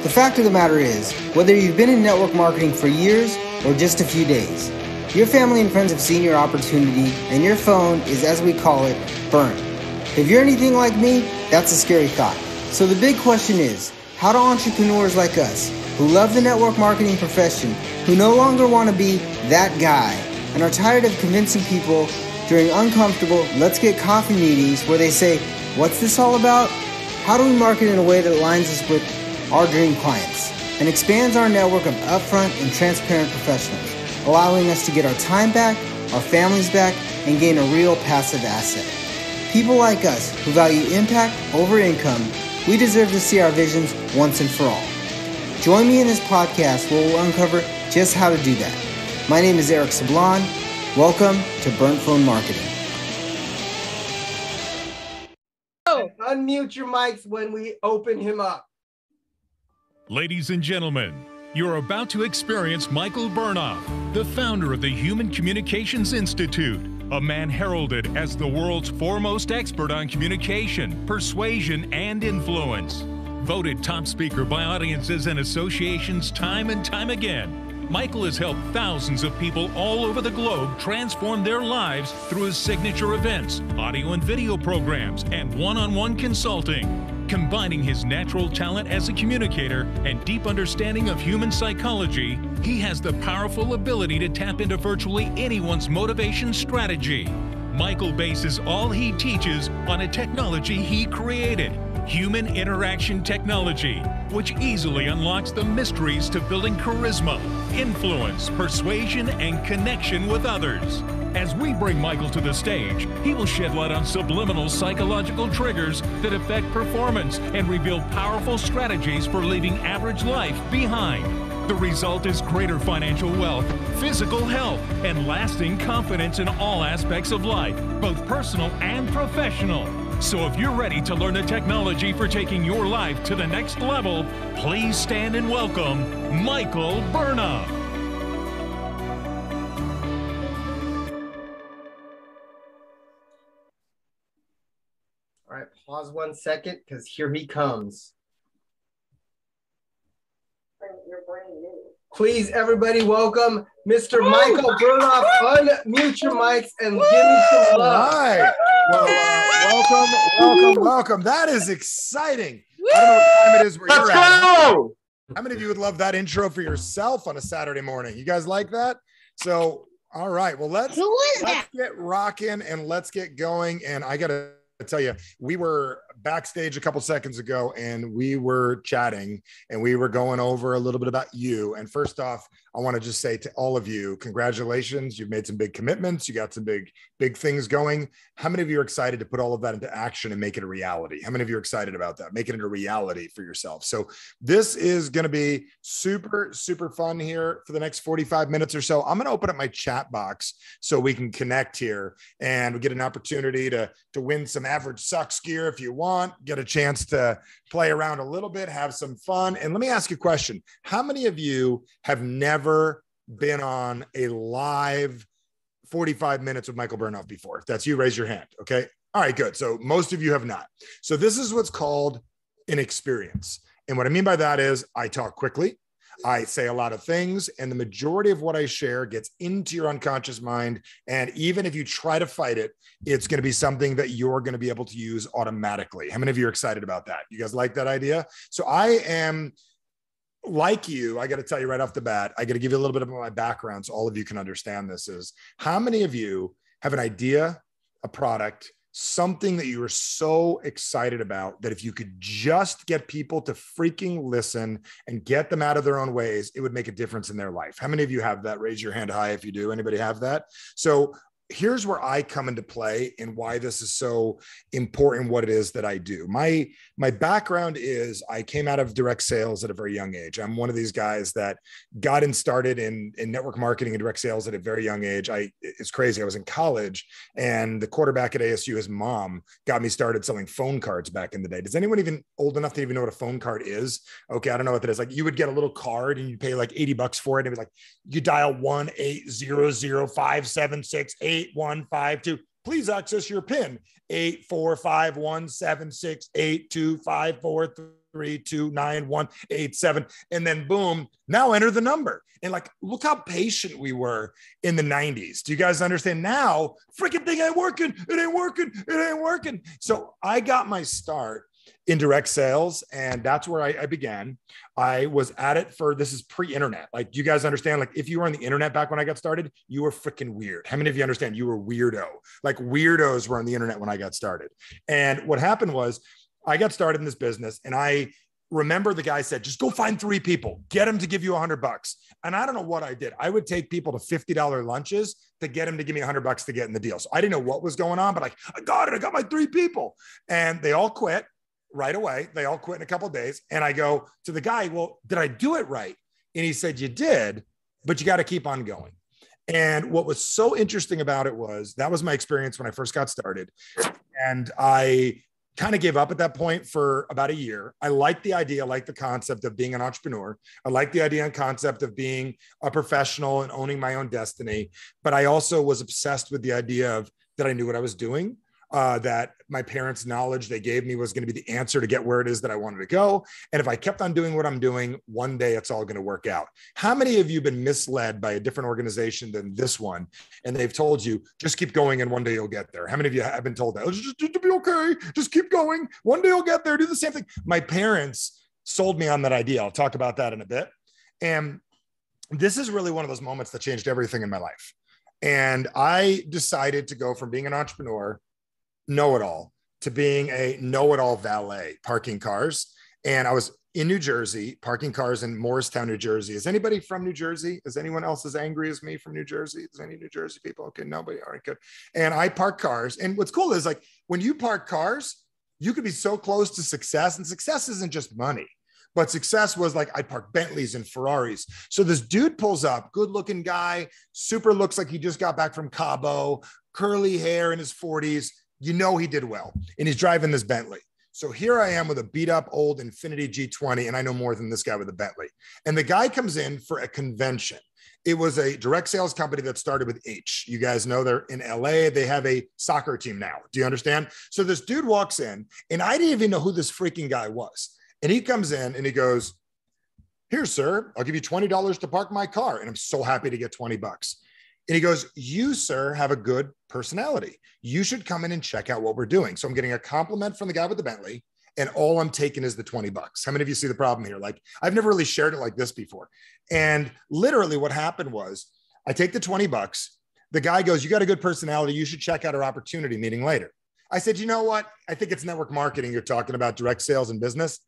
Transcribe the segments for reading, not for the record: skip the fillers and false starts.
The fact of the matter is, whether you've been in network marketing for years or just a few days, your family and friends have seen your opportunity and your phone is, as we call it, burnt. If you're anything like me, that's a scary thought. So the big question is, how do entrepreneurs like us, who love the network marketing profession, who no longer want to be that guy, and are tired of convincing people during uncomfortable let's get coffee meetings where they say, what's this all about? How do we market in a way that aligns us with our dream clients and expands our network of upfront and transparent professionals, allowing us to get our time back, our families back, and gain a real passive asset? People like us who value impact over income, we deserve to see our visions once and for all. Join me in this podcast where we'll uncover just how to do that. My name is Eric Sablon. Welcome to Burnt Phone Marketing. Unmute your mics when we open him up. Ladies and gentlemen, you're about to experience Michael Bernoff, the founder of the Human Communications Institute, a man heralded as the world's foremost expert on communication, persuasion, and influence. Voted top speaker by audiences and associations time and time again, Michael has helped thousands of people all over the globe transform their lives through his signature events, audio and video programs, and one-on-one consulting. Combining his natural talent as a communicator and deep understanding of human psychology, he has the powerful ability to tap into virtually anyone's motivation strategy. Michael bases all he teaches on a technology he created, human interaction technology, which easily unlocks the mysteries to building charisma, influence, persuasion, and connection with others. As we bring Michael to the stage, he will shed light on subliminal psychological triggers that affect performance and reveal powerful strategies for leaving average life behind. The result is greater financial wealth, physical health, and lasting confidence in all aspects of life, both personal and professional. So if you're ready to learn the technology for taking your life to the next level, please stand and welcome Michael Bernoff. All right, pause 1 second because here he comes. Please, everybody, welcome Mr. Michael Bernoff. Unmute your mics and give me some love. All right. Well, welcome. That is exciting. I don't know what time it is where you're at. How many of you would love that intro for yourself on a Saturday morning? You guys like that? So, all right. Well, let's get rocking and let's get going. And I got to tell you, we were backstage a couple seconds ago and we were chatting and we were going over a little bit about you. And first off, I want to just say to all of you, congratulations. You've made some big commitments. You got some big things going. How many of you are excited to put all of that into action and make it a reality? How many of you are excited about that? Make it a reality for yourself. So this is going to be super, super fun here for the next 45 minutes or so. I'm going to open up my chat box so we can connect here and we get an opportunity to win some average sucks gear if you want, get a chance to play around a little bit, have some fun. And let me ask you a question. How many of you have never been on a live 45 minutes with Michael Bernoff before? If that's you, raise your hand. Okay. All right, good. So most of you have not. So this is what's called an experience. And what I mean by that is I talk quickly. I say a lot of things, and the majority of what I share gets into your unconscious mind. And even if you try to fight it, it's going to be something that you're going to be able to use automatically. How many of you are excited about that? You guys like that idea? So I am like you. I got to tell you right off the bat, I got to give you a little bit of my background so all of you can understand this is how many of you have an idea, a product, something that you are so excited about that if you could just get people to freaking listen and get them out of their own ways, it would make a difference in their life. How many of you have that? Raise your hand high if you do. Anybody have that? So here's where I come into play and why this is so important, what it is that I do. My background is I came out of direct sales at a very young age. I'm one of these guys that got in started in network marketing and direct sales at a very young age. It's crazy. I was in college and the quarterback at ASU, his mom got me started selling phone cards back in the day. Does anyone even old enough to even know what a phone card is? Okay. I don't know what that is. Like you would get a little card and you pay like $80 for it. And it was like, you dial 1-800-576-8152. please access your PIN 845176825432918 and then boom, now enter the number. And like, look how patient we were in the 90s. Do you guys understand? Now freaking thing ain't working. It ain't working. It ain't working. So I got my start in direct sales, and that's where I began. I was at it for, this is pre-internet. Like, do you guys understand? Like, if you were on the internet back when I got started, you were freaking weird. How many of you understand you were weirdo? Like, weirdos were on the internet when I got started. And what happened was I got started in this business, and I remember the guy said, just go find 3 people, get them to give you $100. And I don't know what I did. I would take people to $50 lunches to get them to give me $100 to get in the deal. So I didn't know what was going on, but like, I got it. I got my 3 people, and they all quit right away. They all quit in a couple of days. And I go to the guy, well, did I do it right? And he said, you did, but you got to keep on going. And what was so interesting about it was that was my experience when I first got started. And I kind of gave up at that point for about a year. I liked the idea, I liked the concept of being an entrepreneur. I liked the idea and concept of being a professional and owning my own destiny. But I also was obsessed with the idea of that I knew what I was doing. That my parents' knowledge they gave me was going to be the answer to get where it is that I wanted to go. And if I kept on doing what I'm doing, one day it's all going to work out. How many of you have been misled by a different organization than this one? And they've told you, just keep going and one day you'll get there. How many of you have been told that? Just be okay. Just keep going. One day you'll get there. Do the same thing. My parents sold me on that idea. I'll talk about that in a bit. And this is really one of those moments that changed everything in my life. And I decided to go from being an entrepreneur, know-it-all, to being a know-it-all valet, parking cars. And I was in New Jersey, parking cars in Morristown, New Jersey. Is anybody from New Jersey? Is anyone else as angry as me from New Jersey? Is any New Jersey people? Okay, nobody. All right, good. And I park cars. And what's cool is like when you park cars, you could be so close to success. And success isn't just money. But success was like, I'd park Bentleys and Ferraris. So this dude pulls up, good looking guy, super looks like he just got back from Cabo, curly hair in his 40s. You know, he did well, and he's driving this Bentley. So here I am with a beat up old Infiniti G20, and I know more than this guy with a Bentley. And the guy comes in for a convention. It was a direct sales company that started with H. You guys know they're in LA. They have a soccer team now. Do you understand? So this dude walks in, and I didn't even know who this freaking guy was. And he comes in and he goes, here, sir, I'll give you $20 to park my car. And I'm so happy to get $20. And he goes, you, sir, have a good personality. You should come in and check out what we're doing. So I'm getting a compliment from the guy with the Bentley, and all I'm taking is the $20. How many of you see the problem here? Like, I've never really shared it like this before. And literally what happened was I take the $20. The guy goes, you got a good personality. You should check out our opportunity meeting later. I said, you know what? I think it's network marketing. You're talking about direct sales and business.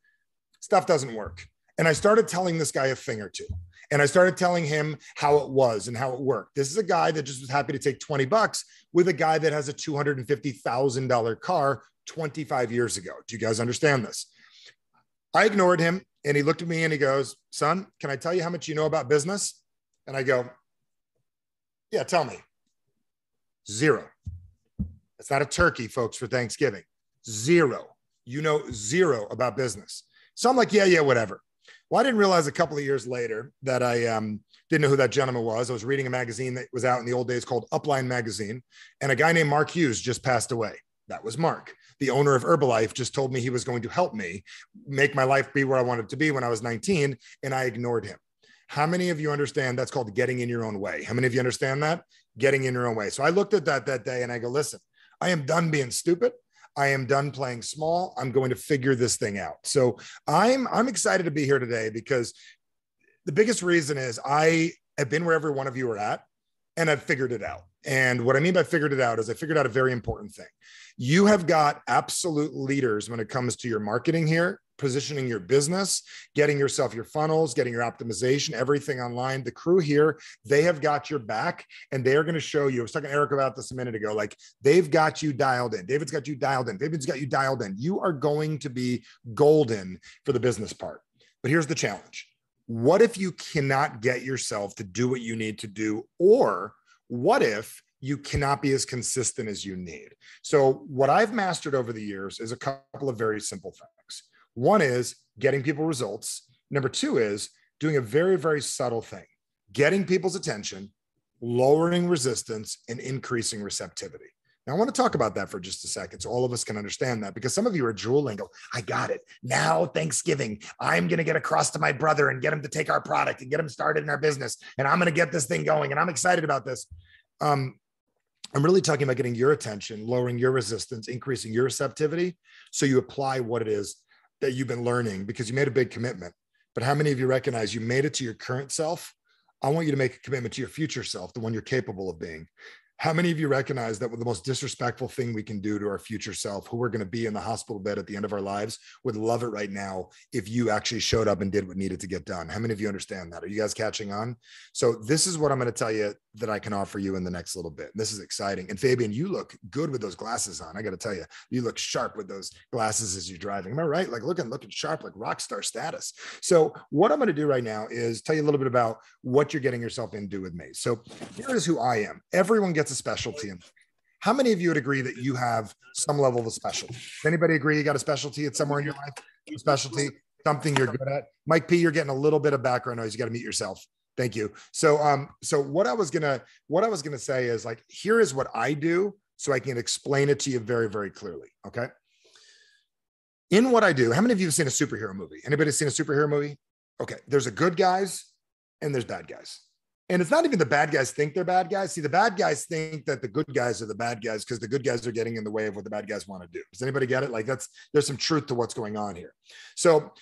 Stuff doesn't work. And I started telling this guy a thing or two. And I started telling him how it was and how it worked. This is a guy that just was happy to take $20 with a guy that has a $250,000 car 25 years ago. Do you guys understand this? I ignored him, and he looked at me and he goes, son, can I tell you how much you know about business? And I go, yeah, tell me. 0. It's not a turkey, folks, for Thanksgiving. 0. You know 0 about business. So I'm like, yeah, whatever. Well, I didn't realize a couple of years later that I didn't know who that gentleman was. I was reading a magazine that was out in the old days called Upline Magazine, and a guy named Mark Hughes just passed away. That was Mark. The owner of Herbalife just told me he was going to help me make my life be where I wanted it to be when I was 19, and I ignored him. How many of you understand that's called getting in your own way? How many of you understand that? Getting in your own way. So I looked at that day and I go, listen, I am done being stupid. I am done playing small. I'm going to figure this thing out. So I'm excited to be here today because the biggest reason is I have been where every one of you are at, and I've figured it out. And what I mean by figured it out is I figured out a very important thing. You have got absolute leaders when it comes to your marketing here, positioning your business, getting yourself your funnels, getting your optimization, everything online. The crew here, they have got your back, and they are going to show you. I was talking to Eric about this a minute ago. Like, they've got you dialed in. David's got you dialed in. David's got you dialed in. You are going to be golden for the business part. But here's the challenge. What if you cannot get yourself to do what you need to do? Or what if you cannot be as consistent as you need? So what I've mastered over the years is a couple of very simple things. One is getting people results. Number 2 is doing a very, very subtle thing, getting people's attention, lowering resistance, and increasing receptivity. Now, I want to talk about that for just a second so all of us can understand that, because some of you are drooling, go, I got it. Now, Thanksgiving, I'm going to get across to my brother and get him to take our product and get him started in our business. And I'm going to get this thing going. And I'm excited about this. I'm really talking about getting your attention, lowering your resistance, increasing your receptivity. So you apply what it is that you've been learning, because you made a big commitment. But how many of you recognize you made it to your current self? I want you to make a commitment to your future self, the one you're capable of being. How many of you recognize that the most disrespectful thing we can do to our future self, who we're going to be in the hospital bed at the end of our lives, would love it right now if you actually showed up and did what needed to get done? How many of you understand that? Are you guys catching on? So this is what I'm going to tell you that I can offer you in the next little bit. This is exciting. And Fabian, you look good with those glasses on. I got to tell you, you look sharp with those glasses as you're driving. Am I right? Like looking sharp, like rock star status. So what I'm going to do right now is tell you a little bit about what you're getting yourself into with me. So here is who I am. Everyone gets a specialty. How many of you would agree that you have some level of a specialty? Anybody agree you got a specialty at somewhere in your life? A specialty, something you're good at? Mike P, you're getting a little bit of background noise. You got to mute yourself. Thank you. So what I was gonna say is, like, here is what I do, so I can explain it to you very, very clearly. Okay. In what I do, how many of you have seen a superhero movie? Anybody seen a superhero movie? Okay. There's a good guys and there's bad guys. And it's not even the bad guys think they're bad guys. See, the bad guys think that the good guys are the bad guys because the good guys are getting in the way of what the bad guys want to do. Does anybody get it? Like, there's some truth to what's going on here. So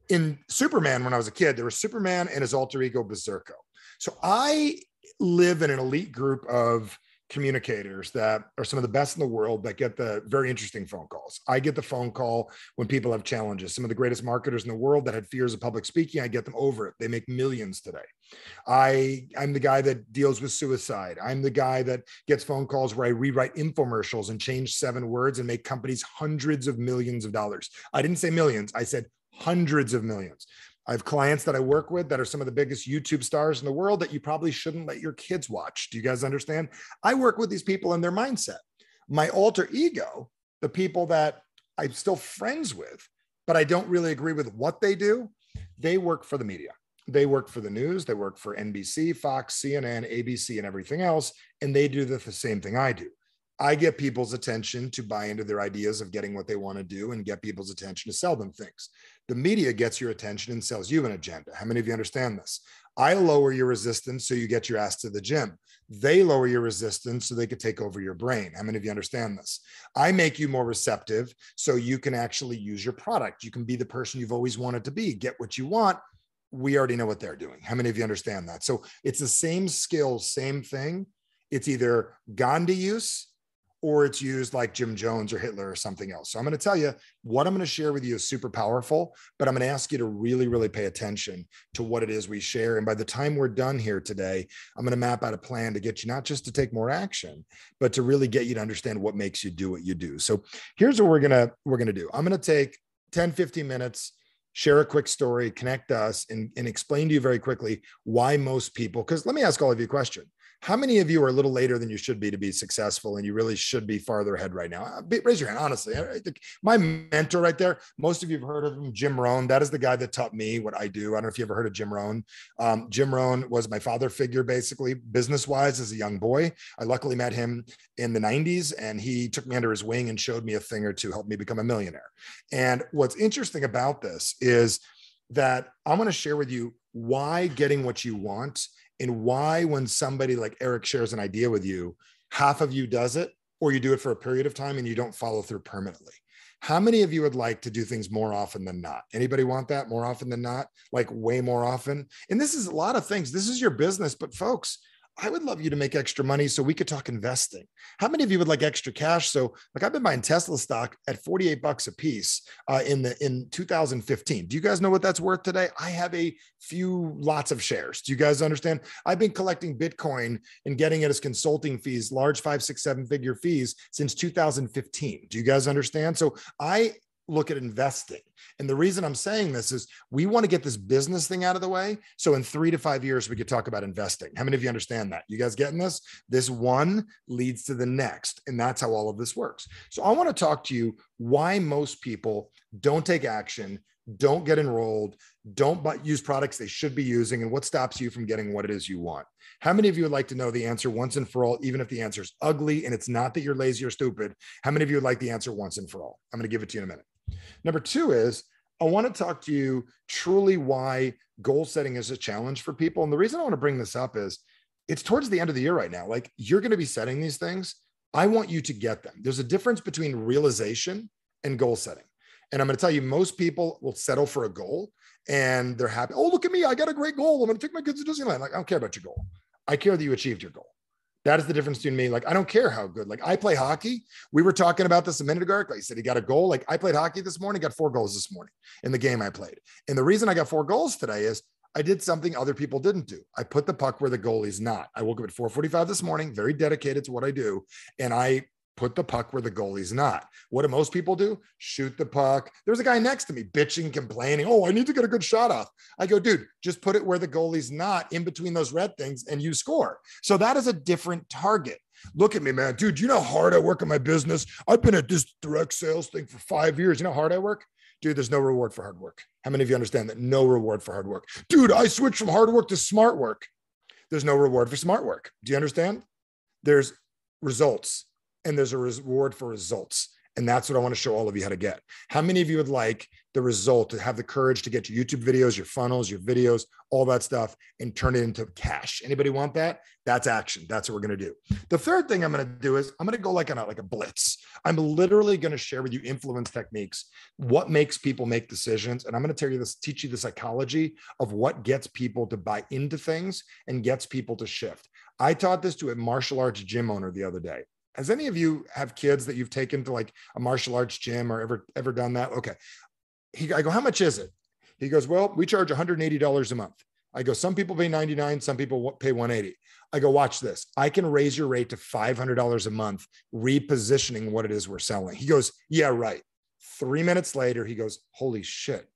in Superman, when I was a kid, there was Superman and his alter ego Berserko. So I live in an elite group of communicators that are some of the best in the world that get the very interesting phone calls. I get the phone call when people have challenges. Some of the greatest marketers in the world that had fears of public speaking, I get them over it. They make millions today. I'm the guy that deals with suicide. I'm the guy that gets phone calls where I rewrite infomercials and change 7 words and make companies hundreds of millions of dollars. I didn't say millions. I said hundreds of millions. I have clients that I work with that are some of the biggest YouTube stars in the world that you probably shouldn't let your kids watch. Do you guys understand? I work with these people and their mindset. My alter ego, the people that I'm still friends with, but I don't really agree with what they do, they work for the media. They work for the news. They work for NBC, Fox, CNN, ABC, and everything else. And they do the same thing I do. I get people's attention to buy into their ideas of getting what they want to do and get people's attention to sell them things. The media gets your attention and sells you an agenda. How many of you understand this? I lower your resistance so you get your ass to the gym. They lower your resistance so they could take over your brain. How many of you understand this? I make you more receptive so you can actually use your product. You can be the person you've always wanted to be, get what you want. We already know what they're doing. How many of you understand that? So it's the same skill, same thing. It's either gone to use or it's used like Jim Jones or Hitler or something else. So I'm going to tell you what I'm going to share with you is super powerful, but I'm going to ask you to really, really pay attention to what it is we share. And by the time we're done here today, I'm going to map out a plan to get you not just to take more action, but to really get you to understand what makes you do what you do. So here's what we're going to do. I'm going to take 10, 15 minutes, share a quick story, connect us, and explain to you very quickly why most people, because let me ask all of you a question. How many of you are a little later than you should be successful and you really should be farther ahead right now? Raise your hand, honestly. My mentor right there, most of you have heard of him, Jim Rohn. That is the guy that taught me what I do. I don't know if you ever heard of Jim Rohn. Jim Rohn was my father figure, basically, business-wise as a young boy. I luckily met him in the 90s and he took me under his wing and showed me a thing or two, helped me become a millionaire. And what's interesting about this is that I'm going to share with you why getting what you want and why when somebody like Eric shares an idea with you, half of you does it or you do it for a period of time and you don't follow through permanently. How many of you would like to do things more often than not? Anybody want that more often than not? Like way more often? And this is a lot of things. This is your business, but folks, I would love you to make extra money so we could talk investing. How many of you would like extra cash? So like I've been buying Tesla stock at 48 bucks a piece in 2015. Do you guys know what that's worth today? I have a few lots of shares. Do you guys understand? I've been collecting Bitcoin and getting it as consulting fees, large 5, 6, 7 figure fees since 2015. Do you guys understand? So I look at investing. And the reason I'm saying this is we want to get this business thing out of the way. So in 3 to 5 years, we could talk about investing. How many of you understand that? You guys getting this? This one leads to the next. And that's how all of this works. So I want to talk to you why most people don't take action, don't get enrolled, don't use products they should be using, and what stops you from getting what it is you want? How many of you would like to know the answer once and for all, even if the answer is ugly and it's not that you're lazy or stupid? How many of you would like the answer once and for all? I'm going to give it to you in a minute. Number two is, I want to talk to you truly why goal setting is a challenge for people. And the reason I want to bring this up is it's towards the end of the year right now. Like, you're going to be setting these things. I want you to get them. There's a difference between realization and goal setting. And I'm going to tell you, most people will settle for a goal and they're happy. Oh, look at me. I got a great goal. I'm going to take my kids to Disneyland. Like, I don't care about your goal. I care that you achieved your goal. That is the difference between me. Like, I don't care how good, like, I play hockey. We were talking about this a minute ago. Like, he said he got a goal. Like, I played hockey this morning, got 4 goals this morning in the game I played. And the reason I got 4 goals today is I did something other people didn't do. I put the puck where the goalie's not. I woke up at 4:45 this morning, very dedicated to what I do. And I put the puck where the goalie's not. What do most people do? Shoot the puck. There's a guy next to me bitching, complaining. Oh, I need to get a good shot off. I go, dude, just put it where the goalie's not, in between those red things, and you score. So that is a different target. Look at me, man. Dude, you know how hard I work in my business? I've been at this direct sales thing for 5 years. You know how hard I work? Dude, there's no reward for hard work. How many of you understand that? No reward for hard work. Dude, I switched from hard work to smart work. There's no reward for smart work. Do you understand? There's results, and there's a reward for results. And that's what I want to show all of you how to get. How many of you would like the result, to have the courage to get your YouTube videos, your funnels, your videos, all that stuff, and turn it into cash? Anybody want that? That's action. That's what we're going to do. The third thing I'm going to do is I'm going to go like a blitz. I'm literally going to share with you influence techniques, what makes people make decisions. And I'm going to tell you this, teach you the psychology of what gets people to buy into things and gets people to shift. I taught this to a martial arts gym owner the other day. Has any of you have kids that you've taken to like a martial arts gym or ever done that? Okay. I go, how much is it? He goes, well, we charge $180 a month. I go, some people pay $99, some people pay $180. I go, watch this. I can raise your rate to $500 a month, repositioning what it is we're selling. He goes, yeah, right. 3 minutes later, he goes, holy shit,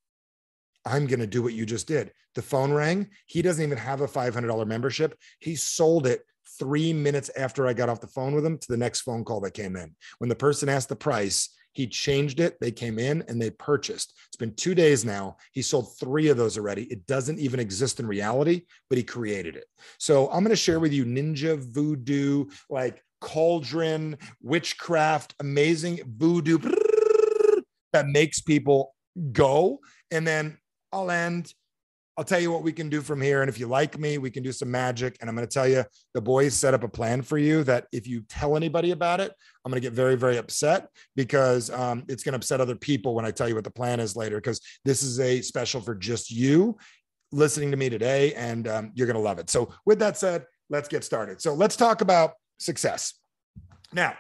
I'm going to do what you just did. The phone rang. He doesn't even have a $500 membership. He sold it 3 minutes after I got off the phone with him to the next phone call that came in. When the person asked the price, he changed it. They came in and they purchased. It's been 2 days now. He sold 3 of those already. It doesn't even exist in reality, but he created it. So I'm going to share with you ninja, voodoo, like cauldron, witchcraft, amazing voodoo that makes people go. And then I'll end. I'll tell you what we can do from here. And if you like me, we can do some magic. And I'm going to tell you, the boys set up a plan for you that if you tell anybody about it, I'm going to get very, very upset, because it's going to upset other people when I tell you what the plan is later, because this is a special for just you listening to me today, and you're going to love it. So with that said, let's get started. So let's talk about success. Now,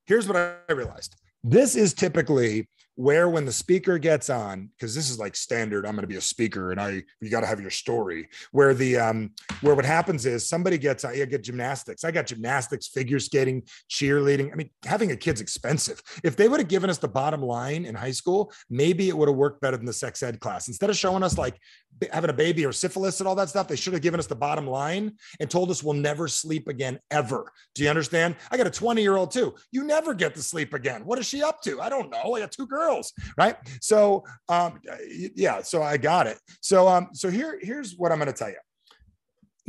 here's what I realized. This is typically where, when the speaker gets on, because this is like standard, I'm going to be a speaker and you got to have your story, where where what happens is somebody gets on, you get gymnastics. I got gymnastics, figure skating, cheerleading. I mean, having a kid's expensive. If they would have given us the bottom line in high school, maybe it would have worked better than the sex ed class. Instead of showing us like having a baby or syphilis and all that stuff, they should have given us the bottom line and told us we'll never sleep again, ever. Do you understand? I got a 20-year-old too. You never get to sleep again. What is she up to? I don't know. I got 2 girls, right? So, yeah, so I got it. So, here's what I'm going to tell you.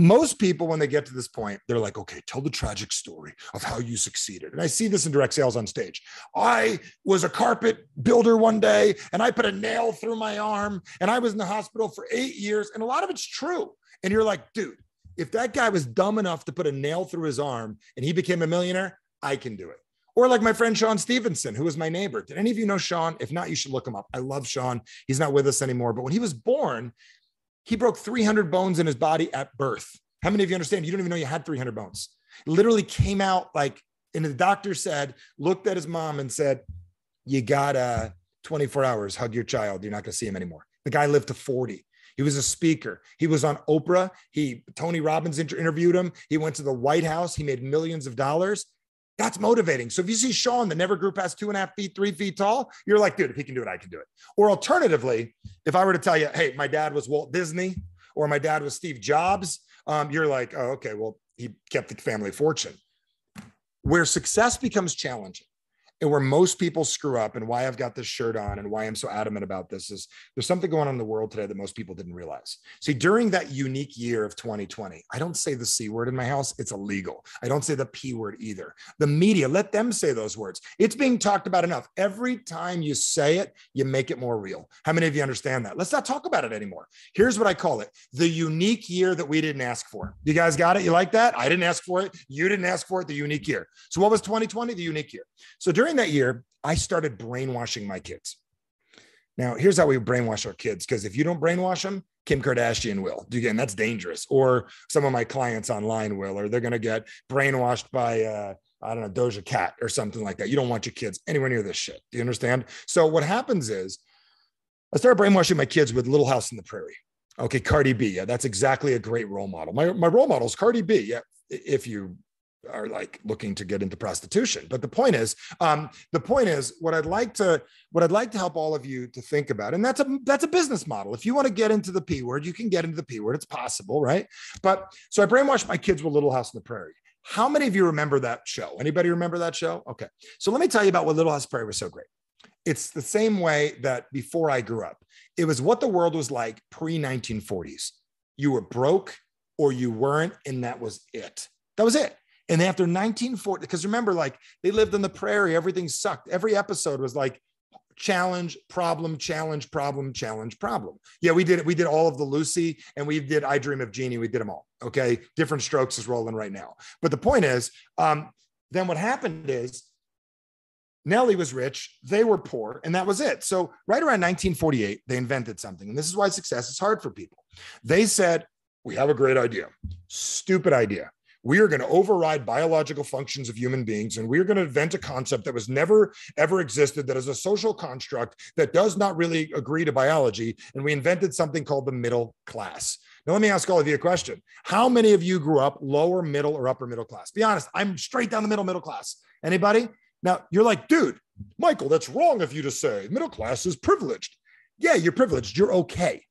Most people, when they get to this point, they're like, okay, tell the tragic story of how you succeeded. And I see this in direct sales on stage. I was a carpet builder one day and I put a nail through my arm and I was in the hospital for 8 years. And a lot of it's true. And you're like, dude, if that guy was dumb enough to put a nail through his arm and he became a millionaire, I can do it. Or like my friend Sean Stevenson, who was my neighbor. Did any of you know Sean? If not, you should look him up. I love Sean. He's not with us anymore. But when he was born, he broke 300 bones in his body at birth. How many of you understand? You don't even know you had 300 bones. It literally came out like, and the doctor said, looked at his mom and said, you got 24 hours, hug your child. You're not going to see him anymore. The guy lived to 40. He was a speaker. He was on Oprah. Tony Robbins interviewed him. He went to the White House. He made millions of dollars. That's motivating. So if you see Sean that never grew past 2.5 feet, 3 feet tall, you're like, dude, if he can do it, I can do it. Or alternatively, if I were to tell you, hey, my dad was Walt Disney or my dad was Steve Jobs, you're like, oh, okay, well, he kept the family fortune. Where success becomes challenging And where most people screw up, and why I've got this shirt on and why I'm so adamant about this, is there's something going on in the world today that most people didn't realize. See, during that unique year of 2020, I don't say the C word in my house. It's illegal. I don't say the P word either. The media, let them say those words. It's being talked about enough. Every time you say it, you make it more real. How many of you understand that? Let's not talk about it anymore. Here's what I call it: the unique year that we didn't ask for. You guys got it? You like that? I didn't ask for it. You didn't ask for it. The unique year. So what was 2020? The unique year. So during that year, I started brainwashing my kids. Now, here's how we brainwash our kids, because if you don't brainwash them, Kim Kardashian will. Again, that's dangerous. Or some of my clients online will, or they're going to get brainwashed by, I don't know, Doja Cat or something like that. You don't want your kids anywhere near this shit. Do you understand? So what happens is I started brainwashing my kids with Little House on the Prairie. Okay, Cardi B. Yeah, that's exactly a great role model. My role model is Cardi B. Yeah, if you are like looking to get into prostitution. But the point is what I'd like to help all of you to think about, and that's a business model. If you want to get into the P word, you can get into the P word. It's possible, right? But so I brainwashed my kids with Little House on the Prairie. How many of you remember that show? Anybody remember that show? Okay. So let me tell you about what Little House on the Prairie was so great. It's the same way that before I grew up, it was what the world was like pre-1940s. You were broke or you weren't, and that was it. That was it. And after 1940, because remember, like they lived on the prairie, everything sucked. Every episode was like challenge, problem, challenge, problem, challenge, problem. Yeah, we did all of the Lucy, and we did I Dream of Jeannie. We did them all. Okay. Different Strokes is rolling right now. But the point is, then what happened is Nellie was rich, they were poor, and that was it. So right around 1948, they invented something. And this is why success is hard for people. They said, we have a great idea. Stupid idea. We are going to override biological functions of human beings, and we are going to invent a concept that was never, ever existed, that is a social construct that does not really agree to biology. And we invented something called the middle class. Now, let me ask all of you a question. How many of you grew up lower, middle, or upper middle class? Be honest. I'm straight down the middle class. Anybody? Now, you're like, dude, Michael, that's wrong of you to say. Middle class is privileged. Yeah, you're privileged. You're okay.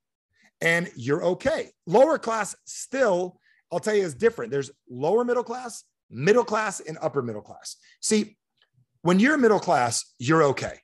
And you're okay. Lower class still, I'll tell you, is different. There's lower middle class, and upper middle class. See, when you're middle class, you're okay.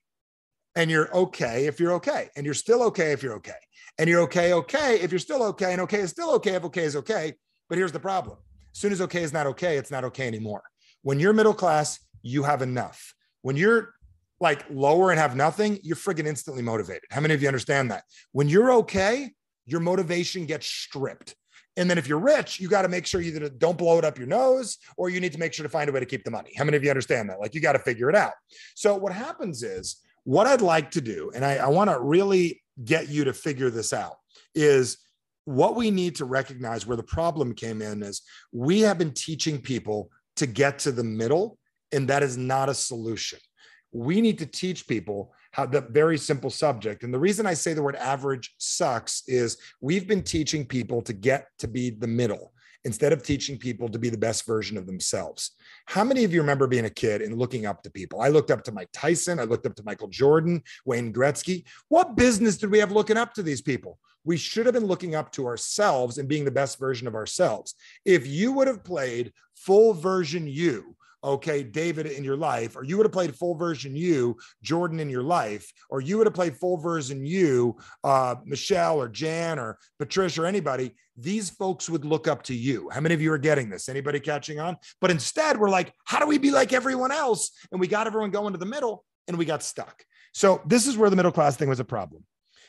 And you're okay if you're okay. And you're still okay if you're okay. And you're okay if you're still okay. And okay is still okay if okay is okay. But here's the problem. As soon as okay is not okay, it's not okay anymore. When you're middle class, you have enough. When you're like lower and have nothing, you're friggin' instantly motivated. How many of you understand that? When you're okay, your motivation gets stripped. And then if you're rich, you got to make sure you either don't blow it up your nose, or you need to make sure to find a way to keep the money. How many of you understand that? Like, you got to figure it out. So what happens is, what I'd like to do, and I want to really get you to figure this out, is what we need to recognize where the problem came in is we have been teaching people to get to the middle, and that is not a solution. We need to teach people how the very simple subject. And the reason I say the word average sucks is we've been teaching people to get to be the middle instead of teaching people to be the best version of themselves. How many of you remember being a kid and looking up to people? I looked up to Mike Tyson. I looked up to Michael Jordan, Wayne Gretzky. What business did we have looking up to these people? We should have been looking up to ourselves and being the best version of ourselves. If you would have played full version you, okay, David in your life, or you would have played full version you, Jordan in your life, or you would have played full version you, Michelle or Jan or Patricia or anybody, these folks would look up to you. How many of you are getting this? Anybody catching on? But instead, we're like, how do we be like everyone else? And we got everyone going to the middle, and we got stuck. So this is where the middle class thing was a problem.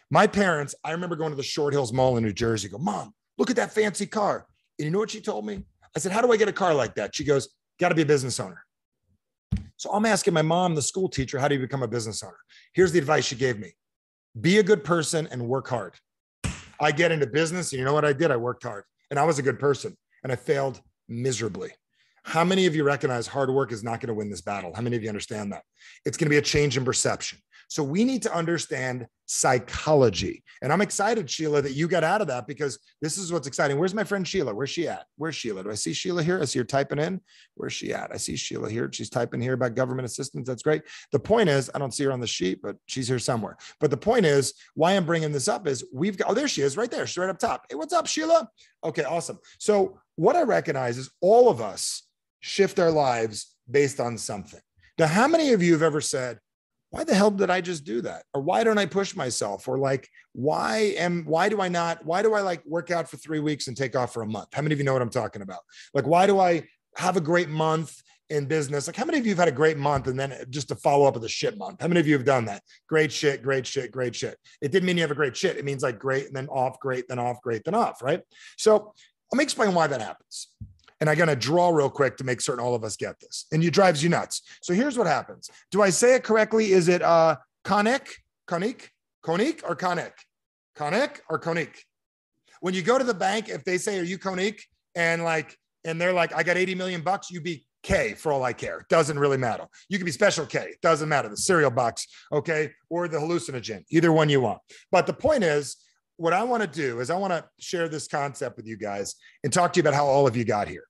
My parents, I remember going to the Short Hills Mall in New Jersey, go, Mom, look at that fancy car. And you know what she told me? I said, how do I get a car like that? She goes, got to be a business owner. So I'm asking my mom, the school teacher, how do you become a business owner? Here's the advice she gave me. Be a good person and work hard. I get into business, and you know what I did? I worked hard, and I was a good person, and I failed miserably. How many of you recognize hard work is not going to win this battle? How many of you understand that? It's going to be a change in perception. So we need to understand psychology. And I'm excited, Sheila, that you got out of that, because this is what's exciting. Where's my friend Sheila? Where's she at? Where's Sheila? Do I see Sheila here? I see her typing in. Where's she at? I see Sheila here. She's typing here about government assistance. That's great. The point is, I don't see her on the sheet, but she's here somewhere. But the point is, why I'm bringing this up is we've got, oh, there she is right there. She's right up top. Hey, what's up, Sheila? Okay, awesome. So what I recognize is all of us shift our lives based on something. Now, how many of you have ever said, why the hell did I just do that? Or why don't I push myself? Or like, why do I like work out for 3 weeks and take off for a month? How many of you know what I'm talking about? Like, why do I have a great month in business? Like, how many of you have had a great month and then just to follow up with a shit month? How many of you have done that? Great shit, great shit, great shit. It didn't mean you have a great shit. It means like great and then off, great, then off, great, then off, right? So let me explain why that happens. And I'm going to draw real quick to make certain all of us get this. And it drives you nuts. So here's what happens. Do I say it correctly? Is it conic, or conic? Conic or conic? When you go to the bank, if they say, are you conic? And they're like, I got 80 million bucks, you be K for all I care. Doesn't really matter. You can be special K. Doesn't matter. The cereal box, okay? Or the hallucinogen, either one you want. But the point is, what I want to do is I want to share this concept with you guys and talk to you about how all of you got here.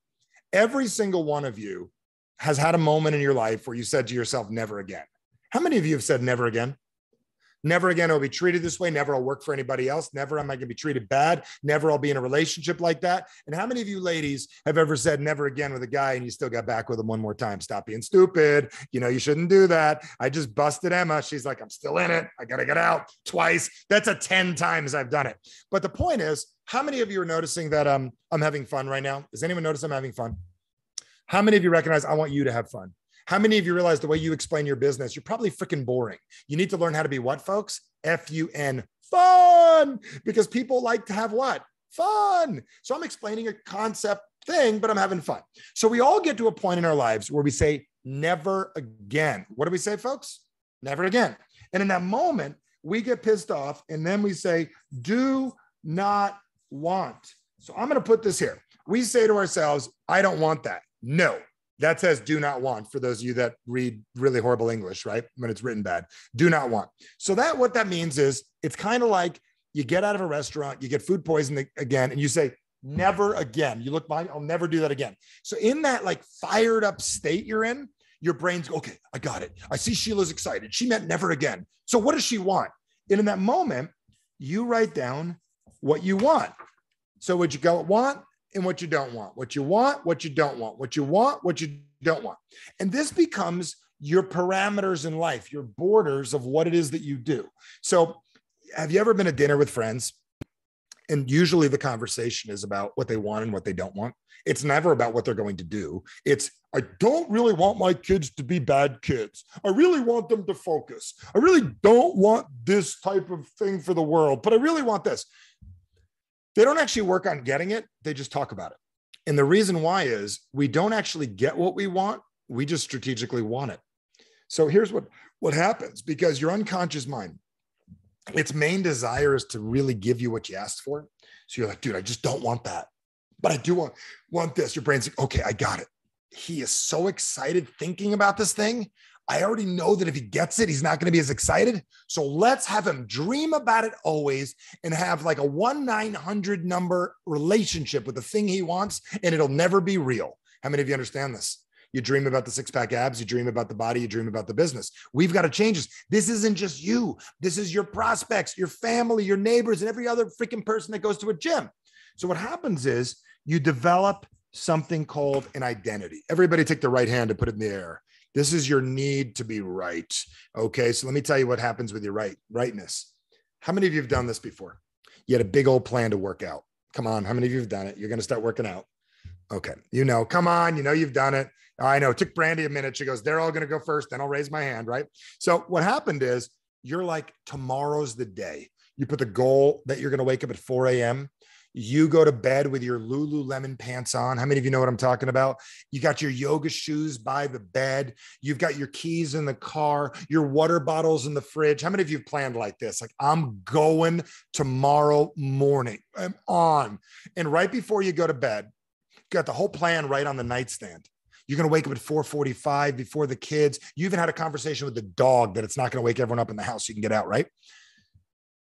Every single one of you has had a moment in your life where you said to yourself, never again. How many of you have said never again? Never again I'll be treated this way. Never I'll work for anybody else. Never am I going to be treated bad. Never I'll be in a relationship like that. And how many of you ladies have ever said never again with a guy and you still got back with him one more time? Stop being stupid. You know, you shouldn't do that. I just busted Emma. She's like, I'm still in it. I got to get out twice. That's a 10 times I've done it. But the point is, how many of you are noticing that I'm having fun right now? Does anyone notice I'm having fun? How many of you recognize I want you to have fun? How many of you realize the way you explain your business, you're probably freaking boring. You need to learn how to be what, folks? F-U-N, fun, because people like to have what? Fun. So I'm explaining a concept thing, but I'm having fun. So we all get to a point in our lives where we say, never again. What do we say, folks? Never again. And in that moment, we get pissed off and then we say, do not want. So I'm going to put this here. We say to ourselves, I don't want that. No. That says do not want for those of you that read really horrible English, right? When it's written bad, do not want. So that what that means is it's kind of like you get out of a restaurant, you get food poisoning again, and you say, never again. You look behind, I'll never do that again. So in that like fired up state you're in, your brain's, okay, I got it. I see Sheila's excited. She meant never again. So what does she want? And in that moment, you write down what you want. So what you want and what you don't want, what you want, what you don't want, what you want, what you don't want. And this becomes your parameters in life, your borders of what it is that you do. So have you ever been at dinner with friends? And usually the conversation is about what they want and what they don't want. It's never about what they're going to do. It's, I don't really want my kids to be bad kids. I really want them to focus. I really don't want this type of thing for the world, but I really want this. They don't actually work on getting it. They just talk about it. And the reason why is we don't actually get what we want. We just strategically want it. So here's what happens, because your unconscious mind, its main desire is to really give you what you asked for. So you're like, dude, I just don't want that, but I do want this. Your brain's like, okay, I got it. He is so excited thinking about this thing. I already know that if he gets it, he's not going to be as excited. So let's have him dream about it always and have like a 1-900 number relationship with the thing he wants, and it'll never be real. How many of you understand this? You dream about the six-pack abs, you dream about the body, you dream about the business. We've got to change this. This isn't just you. This is your prospects, your family, your neighbors, and every other freaking person that goes to a gym. So what happens is you develop something called an identity. Everybody take the right hand and put it in the air. This is your need to be right. Okay, so let me tell you what happens with your rightness. How many of you have done this before? You had a big old plan to work out. Come on, how many of you have done it? You're going to start working out. Okay, come on, you've done it. I know, it took Brandy a minute. She goes, they're all going to go first, then I'll raise my hand, right? So what happened is you're like, tomorrow's the day. You put the goal that you're going to wake up at 4 a.m. You go to bed with your Lululemon pants on. How many of you know what I'm talking about? You got your yoga shoes by the bed. You've got your keys in the car, your water bottles in the fridge. How many of you have planned like this? Like, I'm going tomorrow morning. I'm on. And right before you go to bed, you got the whole plan right on the nightstand. You're going to wake up at 4:45 before the kids. You even had a conversation with the dog that it's not going to wake everyone up in the house so you can get out, right?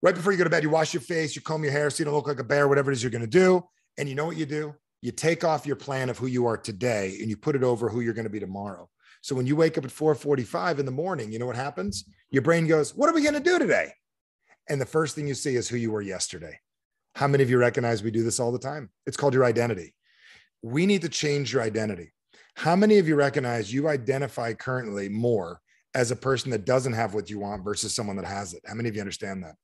Right before you go to bed, you wash your face, you comb your hair so you don't look like a bear, whatever it is you're going to do. And you know what you do? You take off your plan of who you are today and you put it over who you're going to be tomorrow. So when you wake up at 4:45 in the morning, you know what happens? Your brain goes, what are we going to do today? And the first thing you see is who you were yesterday. How many of you recognize we do this all the time? It's called your identity. We need to change your identity. How many of you recognize you identify currently more as a person that doesn't have what you want versus someone that has it? How many of you understand that?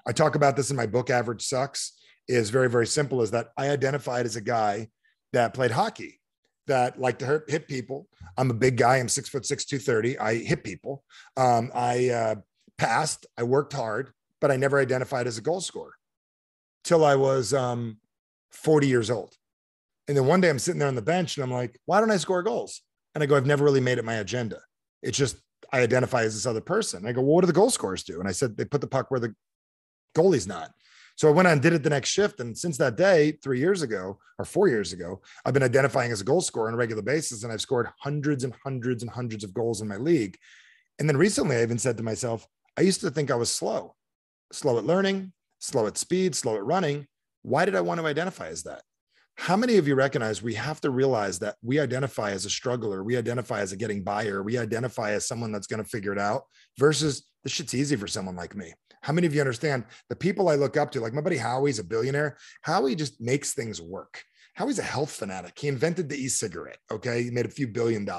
I talk about this in my book, Average Sucks. Is very, very simple, is that I identified as a guy that played hockey, that liked to hit people. I'm a big guy. I'm 6'6", 230. I hit people. I passed. I worked hard, but I never identified as a goal scorer till I was 40 years old. And then one day I'm sitting there on the bench and I'm like, why don't I score goals? And I go, I've never really made it my agenda. It's just, I identify as this other person. And I go, well, what do the goal scorers do? And I said, they put the puck where the goalie's not. So I went on and did it the next shift. And since that day, 3 years ago or 4 years ago, I've been identifying as a goal scorer on a regular basis. And I've scored hundreds and hundreds and hundreds of goals in my league. And then recently I even said to myself, I used to think I was slow at learning, slow at speed, slow at running. Why did I want to identify as that? How many of you recognize we have to realize that we identify as a struggler, we identify as a getting buyer, we identify as someone that's going to figure it out versus this shit's easy for someone like me? How many of you understand the people I look up to, like my buddy Howie's a billionaire. Howie just makes things work. Howie's a health fanatic. He invented the e-cigarette. Okay. He made a few $1 billion.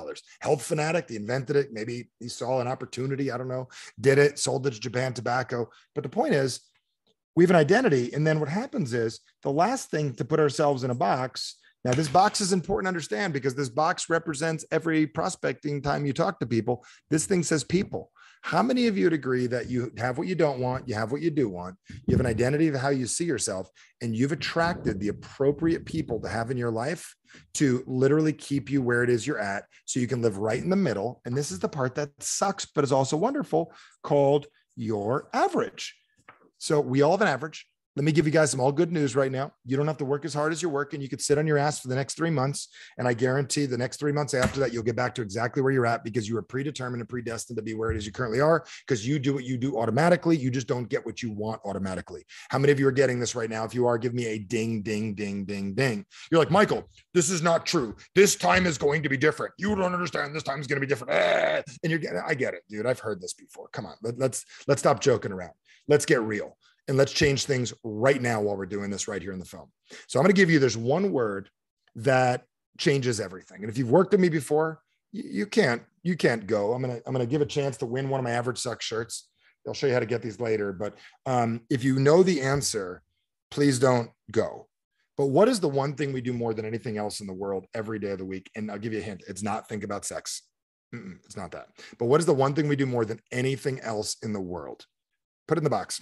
Health fanatic. He invented it. Maybe he saw an opportunity. I don't know. Did it, sold it to Japan Tobacco. But the point is, we have an identity. And then what happens is the last thing to put ourselves in a box. Now, this box is important to understand because this box represents every prospecting time you talk to people. This thing says people. How many of you would agree that you have what you don't want, you have what you do want, you have an identity of how you see yourself, and you've attracted the appropriate people to have in your life to literally keep you where it is you're at so you can live right in the middle? And this is the part that sucks, but is also wonderful, called your average. So we all have an average. Let me give you guys some all good news right now. You don't have to work as hard as you're working. You could sit on your ass for the next 3 months. And I guarantee the next 3 months after that, you'll get back to exactly where you're at because you are predetermined and predestined to be where it is you currently are because you do what you do automatically. You just don't get what you want automatically. How many of you are getting this right now? If you are, give me a ding, ding, ding, ding, ding. You're like, Michael, this is not true. This time is going to be different. You don't understand. This time is going to be different. And you're getting, I get it, dude. I've heard this before. Come on. Let's stop joking around. Let's get real. And let's change things right now while we're doing this right here in the film. So I'm going to give you, there's one word that changes everything. And if you've worked with me before, you can't go. I'm going to give a chance to win one of my Average Suck shirts. I'll show you how to get these later. But if you know the answer, please don't go. But what is the one thing we do more than anything else in the world every day of the week? And I'll give you a hint. It's not think about sex. It's not that. But what is the one thing we do more than anything else in the world? Put it in the box.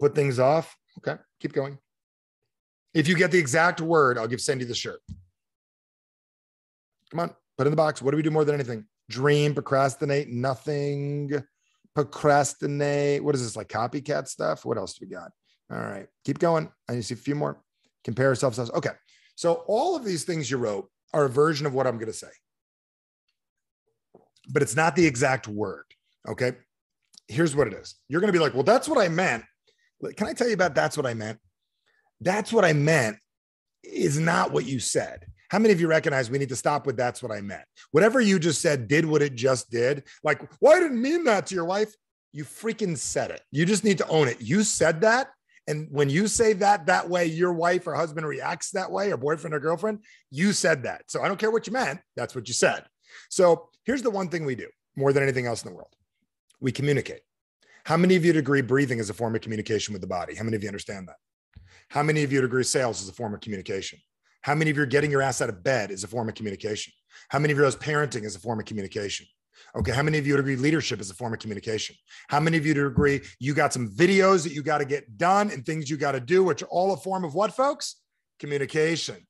Put things off. Okay, keep going. If you get the exact word, I'll send you the shirt. Come on, put in the box. What do we do more than anything? Dream, procrastinate, nothing. Procrastinate. What is this, like copycat stuff? What else do we got? All right, keep going. I need to see a few more. Compare ourselves. Okay, so all of these things you wrote are a version of what I'm going to say. But it's not the exact word, okay? Here's what it is. You're going to be like, well, that's what I meant. Can I tell you about that's what I meant? That's what I meant is not what you said. How many of you recognize we need to stop with that's what I meant? Whatever you just said did what it just did. Like, well, I didn't mean that to your wife. You freaking said it. You just need to own it. You said that. And when you say that way, your wife or husband reacts that way, or boyfriend or girlfriend, you said that. So I don't care what you meant. That's what you said. So here's the one thing we do more than anything else in the world. We communicate. How many of you would agree breathing is a form of communication with the body? How many of you understand that? How many of you would agree sales is a form of communication? How many of you are getting your ass out of bed is a form of communication? How many of you are parenting is a form of communication? Okay. How many of you would agree leadership is a form of communication? How many of you would agree you got some videos that you got to get done and things you got to do, which are all a form of what, folks? Communication.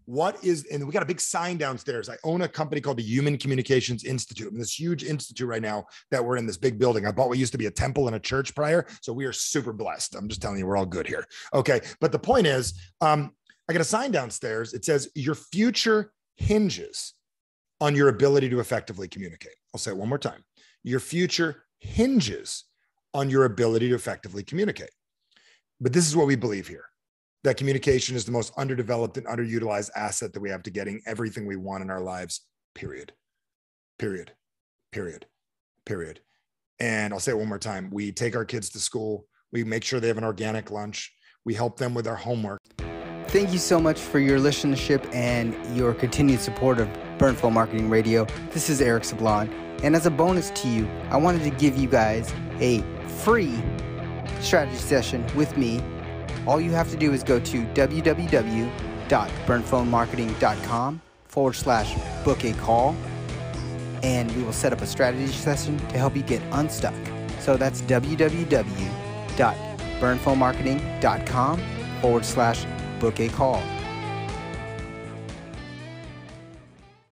And we got a big sign downstairs. I own a company called the Human Communications Institute. I'm in this huge institute right now that we're in this big building. I bought what used to be a temple and a church prior. So we are super blessed. I'm just telling you, we're all good here. Okay. But the point is, I got a sign downstairs. It says your future hinges on your ability to effectively communicate. I'll say it one more time. Your future hinges on your ability to effectively communicate. But this is what we believe here. That communication is the most underdeveloped and underutilized asset that we have to getting everything we want in our lives, period. Period. Period. Period. And I'll say it one more time. We take our kids to school. We make sure they have an organic lunch. We help them with their homework. Thank you so much for your listenership and your continued support of Burn Phone Marketing Radio. This is Eric Sablon. And as a bonus to you, I wanted to give you guys a free strategy session with me. All you have to do is go to www.burnphonemarketing.com/book a call, and we will set up a strategy session to help you get unstuck. So that's www.burnphonemarketing.com/book a call.